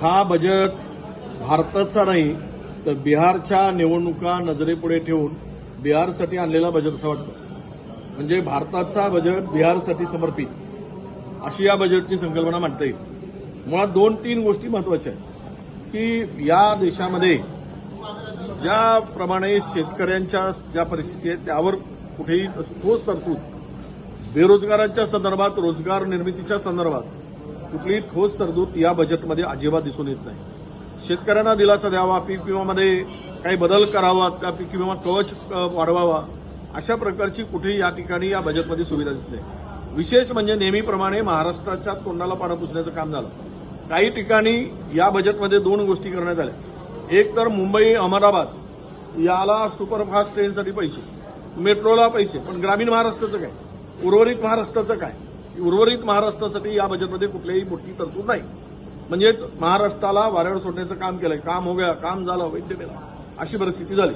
हा बजेट भारताचा नाही तर बिहारच्या निवडणुका नजरेपुढे ठेवून बिहारसाठी आणलेला बजेट असं वाटतं. म्हणजे भारताचा बजेट बिहारसाठी समर्पित अशी या बजेटची संकल्पना मांडता येईल. मुळात 2-3 गोष्टी महत्वाच्या आहेत की या देशामध्ये ज्याप्रमाणे शेतकऱ्यांच्या ज्या परिस्थिती आहेत त्यावर कुठेही ठोस तरतूद, बेरोजगारांच्या संदर्भात, रोजगार निर्मितीच्या संदर्भात कुठलीही ठोस तरतूद या बजेटमध्ये अजिबात दिसून येत नाही. शेतकऱ्यांना दिलासा द्यावा, पीक विम्यामध्ये काही बदल करावा, त्या पीक विमा कवच वाढवावा, अशा प्रकारची कुठेही या ठिकाणी या बजेटमध्ये सुविधा दिसते. विशेष म्हणजे नेहमीप्रमाणे महाराष्ट्राच्या तोंडाला पाणी पुसण्याचं काम झालं. काही ठिकाणी या बजेटमध्ये 2 गोष्टी करण्यात आल्या. एक तर मुंबई अहमदाबाद याला सुपरफास्ट ट्रेनसाठी पैसे, मेट्रोला पैसे, पण ग्रामीण महाराष्ट्राचं काय, उर्वरित महाराष्ट्राचं काय? उर्वरित महाराष्ट्रासाठी या बजेटमध्ये कुठल्याही मोठी तरतूद नाही. म्हणजेच महाराष्ट्राला वाऱ्यावर सोडण्याचं काम केलंय. काम हो गया, काम झालं, वैद्य केला, अशी परिस्थिती झाली.